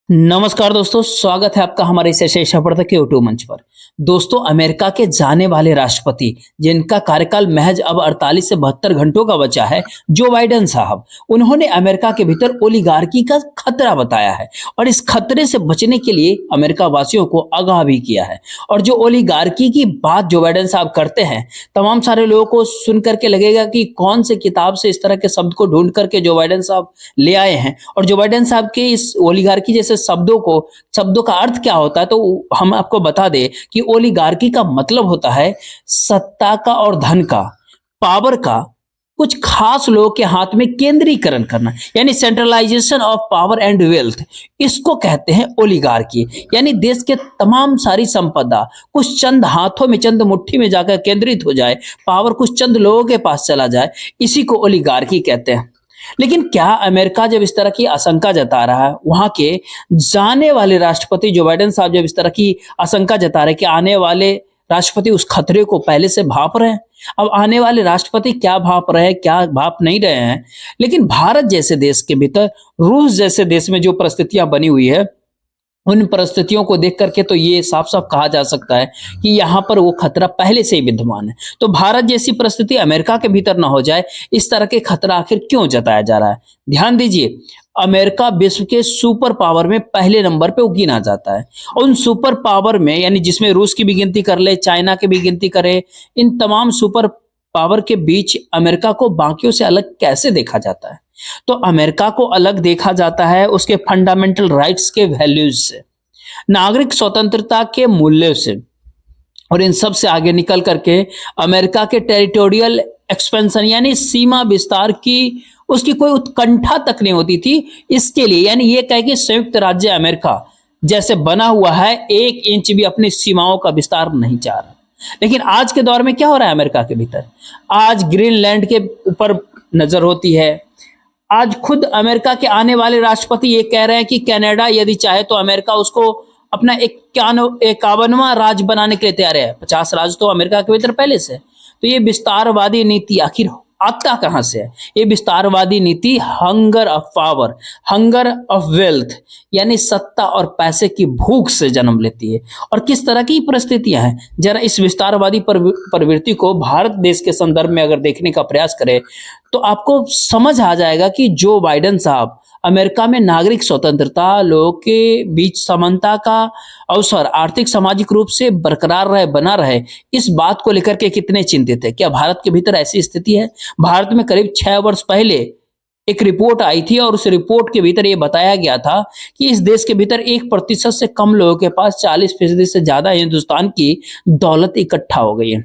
नमस्कार दोस्तों, स्वागत है आपका हमारे इस सफलता के यूट्यूब मंच पर। दोस्तों, अमेरिका के जाने वाले राष्ट्रपति जिनका कार्यकाल महज अब 48 से 72 घंटों का बचा है, जो बाइडेन साहब, उन्होंने अमेरिका के भीतर ओलिगार्की का खतरा बताया है और इस खतरे से बचने के लिए अमेरिका वासियों को आगाह भी किया है। और जो ओलिगार्की की बात जो बाइडेन साहब करते हैं, तमाम सारे लोगों को सुन करके लगेगा कि कौन से किताब से इस तरह के शब्द को ढूंढ करके जो बाइडेन साहब ले आए हैं। और जो बाइडेन साहब के इस ओलिगार्की जैसे शब्दों का अर्थ क्या होता है, तो हम आपको बता दें कि ओलिगार्की का मतलब होता है सत्ता का और धन का, पावर का कुछ खास लोगों के हाथ में केंद्रीकरण करना, यानी centralisation of power and wealth. इसको कहते हैं ओलिगार्की। यानी देश के तमाम सारी संपदा कुछ चंद हाथों में, चंद मुट्ठी में जाकर केंद्रित हो जाए, पावर कुछ चंद लोगों के पास चला जाए, इसी को ओलिगार्की कहते हैं। लेकिन क्या अमेरिका जब इस तरह की आशंका जता रहा है, वहां के जाने वाले राष्ट्रपति जो बाइडेन साहब जब इस तरह की आशंका जता रहे कि आने वाले राष्ट्रपति उस खतरे को पहले से भांप रहे हैं। अब आने वाले राष्ट्रपति क्या भांप रहे हैं, क्या भांप नहीं रहे हैं, लेकिन भारत जैसे देश के भीतर, रूस जैसे देश में जो परिस्थितियां बनी हुई है, उन परिस्थितियों को देख करके तो ये साफ साफ कहा जा सकता है कि यहाँ पर वो खतरा पहले से ही विद्यमान है। तो भारत जैसी परिस्थिति अमेरिका के भीतर ना हो जाए, इस तरह के खतरा आखिर क्यों जताया जा रहा है? ध्यान दीजिए, अमेरिका विश्व के सुपर पावर में पहले नंबर पे गिना जाता है। उन सुपर पावर में, यानी जिसमें रूस की भी गिनती कर ले, चाइना की भी गिनती करे, इन तमाम सुपर पावर के बीच अमेरिका को बाकियों से अलग कैसे देखा जाता है? तो अमेरिका को अलग देखा जाता है उसके फंडामेंटल राइट्स के वैल्यूज से, नागरिक स्वतंत्रता के मूल्यों से, और इन सब से आगे निकल करके अमेरिका के टेरिटोरियल एक्सपेंशन, यानी सीमा विस्तार की उसकी कोई उत्कंठा तक नहीं होती थी इसके लिए। यानी ये कहे कि संयुक्त राज्य अमेरिका जैसे बना हुआ है, 1 इंच भी अपनी सीमाओं का विस्तार नहीं चाह रहा। लेकिन आज के दौर में क्या हो रहा है अमेरिका के भीतर? आज ग्रीनलैंड के ऊपर नजर होती है। आज खुद अमेरिका के आने वाले राष्ट्रपति ये कह रहे हैं कि कनाडा यदि चाहे तो अमेरिका उसको अपना 51वां राज्य बनाने के लिए तैयार है। 50 राज्य तो अमेरिका के भीतर पहले से। तो ये विस्तारवादी नीति आखिर आता कहां से है? ये विस्तारवादी नीति hunger of power, hunger of wealth, यानी सत्ता और पैसे की भूख से जन्म लेती है। और किस तरह की परिस्थितियां हैं, जरा इस विस्तारवादी प्रवृत्ति को भारत देश के संदर्भ में अगर देखने का प्रयास करें तो आपको समझ आ जाएगा कि जो बाइडेन साहब अमेरिका में नागरिक स्वतंत्रता, लोगों के बीच समानता का अवसर आर्थिक सामाजिक रूप से बरकरार रहे, बना रहे, इस बात को लेकर के कितने चिंतित है। क्या भारत के भीतर ऐसी स्थिति है? भारत में करीब 6 वर्ष पहले एक रिपोर्ट आई थी और उस रिपोर्ट के भीतर यह बताया गया था कि इस देश के भीतर 1% से कम लोगों के पास 40% से ज्यादा हिंदुस्तान की दौलत इकट्ठा हो गई है।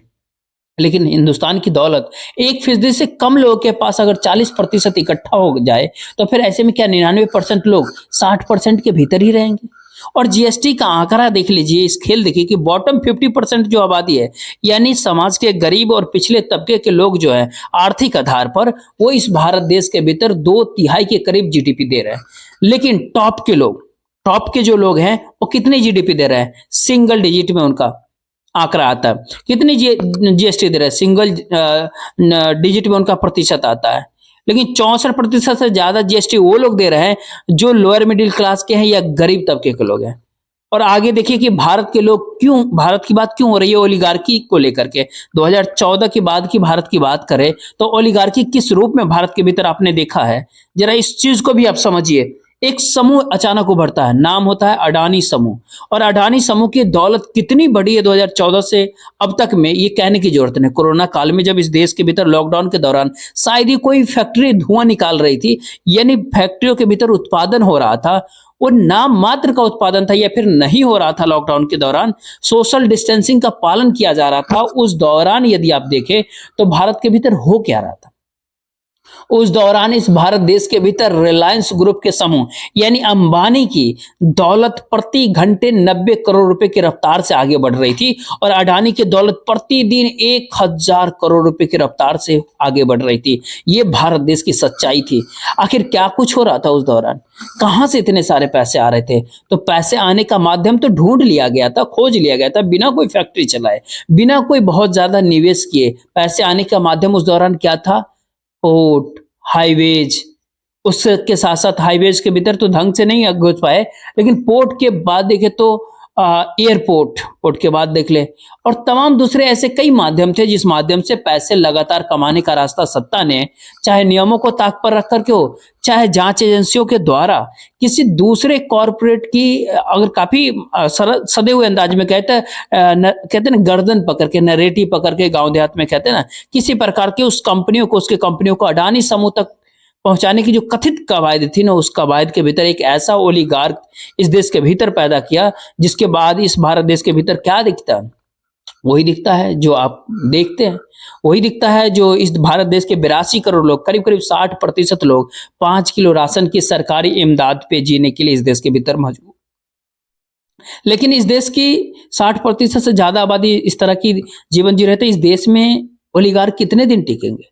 लेकिन हिंदुस्तान की दौलत 1% से कम लोगों के पास अगर 40% इकट्ठा हो जाए, तो फिर ऐसे में क्या 99% लोग 60% के भीतर ही रहेंगे? और जीएसटी का आंकड़ा देख लीजिए, इस खेल देखिए कि बॉटम 50% जो आबादी है, यानी समाज के गरीब और पिछले तबके के लोग जो है आर्थिक आधार पर, वो इस भारत देश के भीतर 2/3 के करीब जीडीपी दे रहे हैं। लेकिन टॉप के जो लोग हैं, वो कितने जीडीपी दे रहे हैं? सिंगल डिजिट में उनका आंकड़ा आता है। कितनी जीएसटी दे रहे हैं? सिंगल डिजिट में उनका प्रतिशत आता है। लेकिन 64% से ज्यादा जीएसटी वो लोग दे रहे हैं जो लोअर मिडिल क्लास के हैं या गरीब तबके के लोग हैं। और आगे देखिए कि भारत की बात क्यों हो रही है ओलिगार्की को लेकर के। 2014 के बाद की भारत की बात करें तो ओलिगार्की किस रूप में भारत के भीतर आपने देखा है, जरा इस चीज को भी आप समझिए। एक समूह अचानक उभरता है, नाम होता है अडानी समूह, और अडानी समूह की दौलत कितनी बड़ी है 2014 से अब तक में, ये कहने की जरूरत नहीं। कोरोना काल में जब इस देश के भीतर लॉकडाउन के दौरान शायद ही कोई फैक्ट्री धुआं निकाल रही थी, यानी फैक्ट्रियों के भीतर उत्पादन हो रहा था, वो नाम मात्र का उत्पादन था या फिर नहीं हो रहा था। लॉकडाउन के दौरान सोशल डिस्टेंसिंग का पालन किया जा रहा था। उस दौरान यदि आप देखें तो भारत के भीतर हो क्या रहा था? उस दौरान इस भारत देश के भीतर रिलायंस ग्रुप के समूह, यानी अंबानी की दौलत प्रति घंटे 90 करोड़ रुपए की रफ्तार से आगे बढ़ रही थी, और अडानी की दौलत प्रतिदिन 1000 करोड़ रुपए की रफ्तार से आगे बढ़ रही थी। ये भारत देश की सच्चाई थी। आखिर क्या कुछ हो रहा था उस दौरान? कहां से इतने सारे पैसे आ रहे थे? तो पैसे आने का माध्यम तो ढूंढ लिया गया था, खोज लिया गया था, बिना कोई फैक्ट्री चलाए, बिना कोई बहुत ज्यादा निवेश किए। पैसे आने का माध्यम उस दौरान क्या था? पोर्ट, हाईवेज, उसके साथ साथ हाईवेज के भीतर तो ढंग से नहीं घुस पाए, लेकिन पोर्ट के बाद देखे तो एयरपोर्ट, पोर्ट के बाद देख ले, और तमाम दूसरे ऐसे कई माध्यम थे जिस माध्यम से पैसे लगातार कमाने का रास्ता सत्ता ने, चाहे नियमों को ताक पर रख करके हो, चाहे जांच एजेंसियों के द्वारा किसी दूसरे कॉरपोरेट की अगर काफी सदे हुए अंदाज में कहते हैं ना, गर्दन पकड़ के, नरेटिव पकड़ के, गांव देहात में कहते हैं ना, किसी प्रकार के उस कंपनियों को, उसके कंपनियों को अडानी समूह तक पहुंचाने की जो कथित कवायद थी ना, उस कवायद के भीतर एक ऐसा ओलिगार्क इस देश के भीतर पैदा किया, जिसके बाद इस भारत देश के भीतर क्या दिखता है? वही दिखता है जो आप देखते हैं, वही दिखता है जो इस भारत देश के 82 करोड़ लोग, करीब करीब 60% लोग 5 किलो राशन की सरकारी इमदाद पे जीने के लिए इस देश के भीतर मजबूर। लेकिन इस देश की 60% से ज्यादा आबादी इस तरह की जीवन जी रहे थे। इस देश में ओलिगार्क कितने दिन टिकेंगे?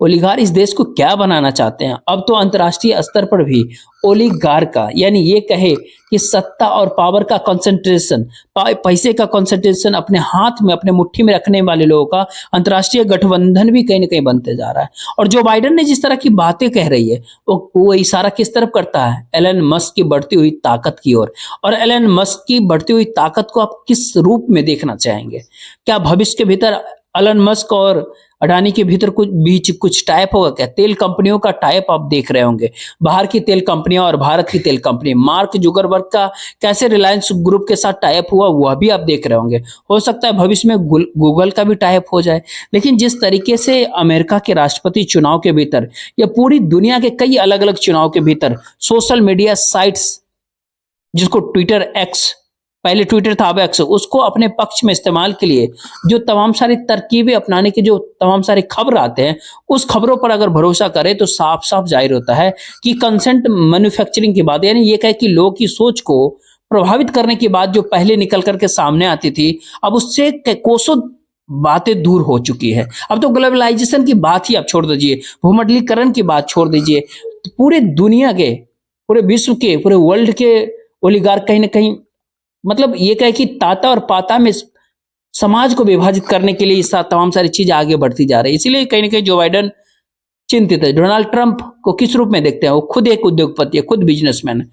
ओलिगार इस देश को क्या बनाना चाहते हैं? अब तो अंतर्राष्ट्रीय स्तर पर भी ओलिगार का, यानी ये कहे कि सत्ता और पावर का कंसंट्रेशन, पैसे का कंसंट्रेशन अपने हाथ में, अपने मुट्ठी में रखने वाले लोगों का अंतर्राष्ट्रीय गठबंधन भी कहीं ना कहीं बनते जा रहा है। और जो बाइडेन ने जिस तरह की बातें कह रही है, वो इशारा किस तरफ करता है? एलन मस्क की बढ़ती हुई ताकत की ओर। और एलन मस्क की बढ़ती हुई ताकत को आप किस रूप में देखना चाहेंगे? क्या भविष्य के भीतर एलन मस्क और अडानी के भीतर कुछ टाइप होगा क्या? तेल कंपनियों का टाइप आप देख रहे होंगे, बाहर की तेल कंपनियां और भारत की तेल कंपनी। मार्क जुकरबर्ग का कैसे रिलायंस ग्रुप के साथ टाइप हुआ, वह भी आप देख रहे होंगे। हो सकता है भविष्य में गूगल का भी टाइप हो जाए। लेकिन जिस तरीके से अमेरिका के राष्ट्रपति चुनाव के भीतर या पूरी दुनिया के कई अलग अलग चुनाव के भीतर सोशल मीडिया साइट्स, जिसको ट्विटर एक्स, पहले ट्विटर था अब एक्स, उसको अपने पक्ष में इस्तेमाल के लिए जो तमाम सारी तरकीबें अपनाने के जो तमाम सारे खबर आते हैं, उस खबरों पर अगर भरोसा करें तो साफ साफ जाहिर होता है कि कंसेंट मैन्युफैक्चरिंग की बात, यानी ये कहे कि लोगों की सोच को प्रभावित करने की बात जो पहले निकल करके सामने आती थी, अब उससे कोसों बातें दूर हो चुकी है। अब तो ग्लोबलाइजेशन की बात ही आप छोड़ दीजिए, भूमंडलीकरण की बात छोड़ दीजिए, पूरे दुनिया के, पूरे विश्व के, पूरे वर्ल्ड के ओलिगार्क कहीं ना कहीं, मतलब ये कहे कि ताता और पाता में समाज को विभाजित करने के लिए तमाम सारी चीजें आगे बढ़ती जा रही है। इसीलिए कहीं ना कहीं जो बाइडेन चिंतित है। डोनाल्ड ट्रंप को किस रूप में देखते हैं? वो खुद एक उद्योगपति है, खुद बिजनेसमैन है,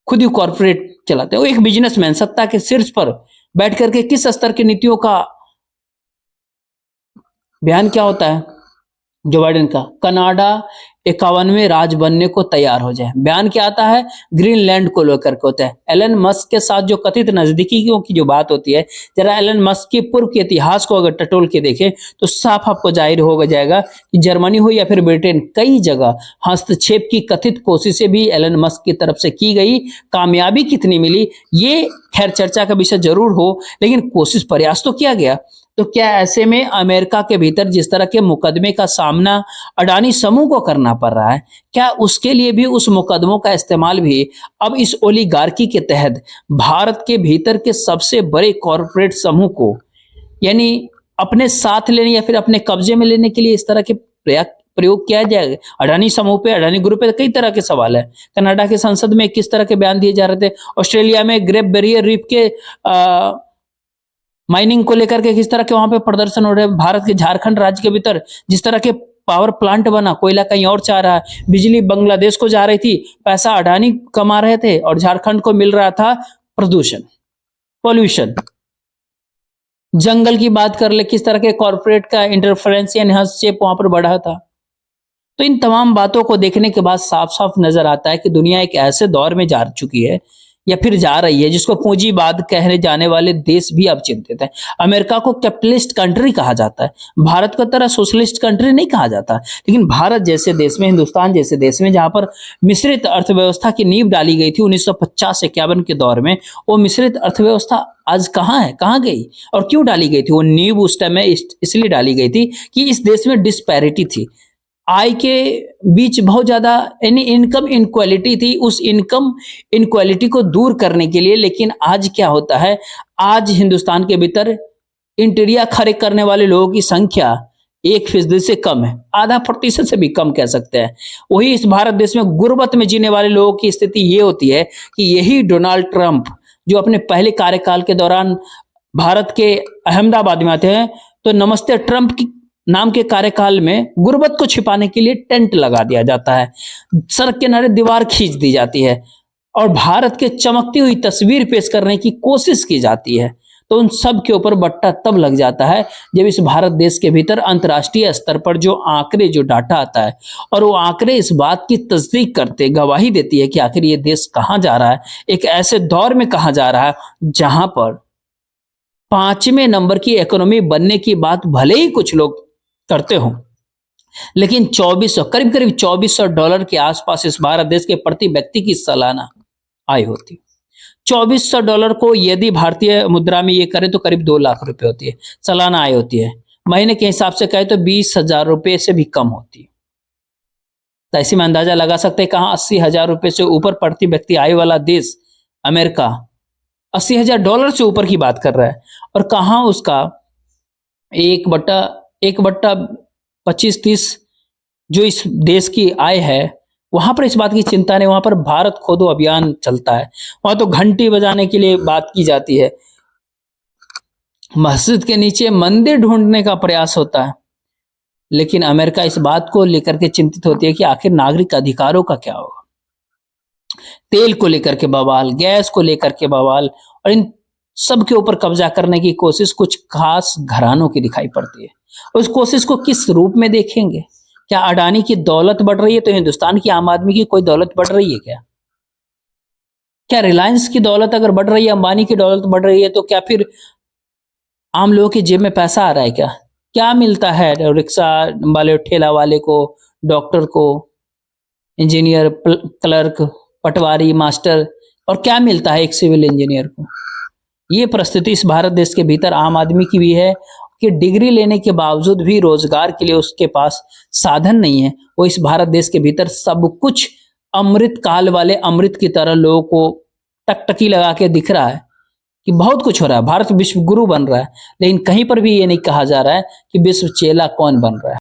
खुद ही कॉर्पोरेट चलाते हैं। वो एक बिजनेसमैन सत्ता के शीर्ष पर बैठ करके किस स्तर की नीतियों का बयान क्या होता है जो बाइडेन का? कनाडा 51वें राज्य बनने को तैयार हो जाए। बयान क्या आता है? ग्रीनलैंड को लेकर के होता है। एलन मस्क के साथ जो कथित नजदीकियों की जो बात होती है, जरा एलन मस्क के पूर्व के इतिहास को अगर टटोल के देखें तो साफ आपको जाहिर हो जाएगा कि जर्मनी हो या फिर ब्रिटेन, कई जगह हस्तक्षेप की कथित कोशिशें भी एलन मस्क की तरफ से की गई। कामयाबी कितनी मिली ये खैर चर्चा का विषय जरूर हो, लेकिन कोशिश, प्रयास तो किया गया। तो क्या ऐसे में अमेरिका के भीतर जिस तरह के मुकदमे का सामना अडानी समूह को करना पड़ रहा है, क्या उसके लिए भी उस मुकदमों का इस्तेमाल भी अब इस ओलिगार्की के तहत भारत के भीतर के सबसे बड़े कॉरपोरेट समूह को, यानी अपने साथ लेने या फिर अपने कब्जे में लेने के लिए इस तरह के प्रयोग किया जाएगा? अडानी समूह पे, अडानी ग्रुप पे कई तरह के सवाल है। कनाडा के संसद में किस तरह के बयान दिए जा रहे थे, ऑस्ट्रेलिया में ग्रेट बैरियर रीफ के माइनिंग को लेकर के किस तरह के वहां पे प्रदर्शन हो रहे हैं, भारत के झारखंड राज्य के भीतर जिस तरह के पावर प्लांट बना, कोयला कहीं और जा रहा है, बिजली बांग्लादेश को जा रही थी, पैसा अडानी कमा रहे थे और झारखंड को मिल रहा था प्रदूषण, पॉल्यूशन। जंगल की बात कर ले, किस तरह के कॉर्पोरेट का इंटरफेरेंस यानी हस्तक्षेप वहां पर बढ़ा था। तो इन तमाम बातों को देखने के बाद साफ साफ नजर आता है कि दुनिया एक ऐसे दौर में जा चुकी है या फिर जा रही है जिसको पूंजीवाद कहने जाने वाले देश भी अब चिंतित है। अमेरिका को कैपिटलिस्ट कंट्री कहा जाता है, भारत को तरह सोशलिस्ट कंट्री नहीं कहा जाता। लेकिन भारत जैसे देश में, हिंदुस्तान जैसे देश में, जहां पर मिश्रित अर्थव्यवस्था की नींव डाली गई थी 1950-51 के दौर में, वो मिश्रित अर्थव्यवस्था आज कहाँ है, कहाँ गई और क्यों डाली गई थी? वो नींव उस टाइम में इसलिए डाली गई थी कि इस देश में डिस्पैरिटी थी, आय के बीच बहुत ज्यादा यानी इनकम इनक्वालिटी थी। उस इनकम इनक्वालिटी को दूर करने के लिए, लेकिन आज क्या होता है, आज हिंदुस्तान के भीतर इंटीरिया खड़े करने वाले लोगों की संख्या 1% से कम है, आधा प्रतिशत से भी कम कह सकते हैं। वही इस भारत देश में गुर्बत में जीने वाले लोगों की स्थिति ये होती है कि यही डोनाल्ड ट्रंप जो अपने पहले कार्यकाल के दौरान भारत के अहमदाबाद में आते हैं, तो नमस्ते ट्रंप की नाम के कार्यकाल में गुर्बत को छिपाने के लिए टेंट लगा दिया जाता है, सड़क किनारे दीवार खींच दी जाती है और भारत के चमकती हुई तस्वीर पेश करने की कोशिश की जाती है। तो उन सब के ऊपर बट्टा तब लग जाता है जब इस भारत देश के भीतर अंतर्राष्ट्रीय स्तर पर जो आंकड़े, जो डाटा आता है और वो आंकड़े इस बात की तस्दीक करते, गवाही देती है कि आखिर ये देश कहाँ जा रहा है, एक ऐसे दौर में कहाँ जा रहा है जहां पर 5वें नंबर की इकोनॉमी बनने की बात भले ही कुछ लोग करते हो, लेकिन 2400, करीब करीब $2400 के आसपास इस भारत देश के प्रति व्यक्ति की सालाना आय होती है। $2400 को यदि भारतीय मुद्रा में ये करें तो करीब 2 लाख रुपए होती है, सालाना आय होती है। महीने के हिसाब से कहें तो 20,000 रुपए से भी कम होती है। तो ऐसे में अंदाजा लगा सकते हैं कहाँ 80,000 रुपए से ऊपर प्रति व्यक्ति आय वाला देश अमेरिका $80,000 से ऊपर की बात कर रहा है और कहाँ उसका 1/25-30 जो इस देश की आय है, वहां पर इस बात की चिंता नहीं, वहां पर भारत खोदो अभियान चलता है, वहां तो घंटी बजाने के लिए बात की जाती है, मस्जिद के नीचे मंदिर ढूंढने का प्रयास होता है। लेकिन अमेरिका इस बात को लेकर के चिंतित होती है कि आखिर नागरिक अधिकारों का क्या होगा। तेल को लेकर के बवाल, गैस को लेकर के बवाल और इन सब के ऊपर कब्जा करने की कोशिश कुछ खास घरानों की दिखाई पड़ती है। उस कोशिश को किस रूप में देखेंगे? क्या अडानी की दौलत बढ़ रही है तो हिंदुस्तान की आम आदमी की कोई दौलत बढ़ रही है क्या? क्या रिलायंस की दौलत अगर बढ़ रही है, अंबानी की दौलत बढ़ रही है, तो क्या फिर आम लोगों की जेब में पैसा आ रहा है क्या? क्या मिलता है रिक्शा वाले, ठेला वाले को, डॉक्टर को, इंजीनियर, क्लर्क, पटवारी, मास्टर, और क्या मिलता है एक सिविल इंजीनियर को? ये परिस्थिति इस भारत देश के भीतर आम आदमी की भी है कि डिग्री लेने के बावजूद भी रोजगार के लिए उसके पास साधन नहीं है। वो इस भारत देश के भीतर सब कुछ अमृत काल वाले अमृत की तरह लोगों को टकटकी लगा के दिख रहा है कि बहुत कुछ हो रहा है, भारत विश्व गुरु बन रहा है, लेकिन कहीं पर भी ये नहीं कहा जा रहा है कि विश्व चेला कौन बन रहा है।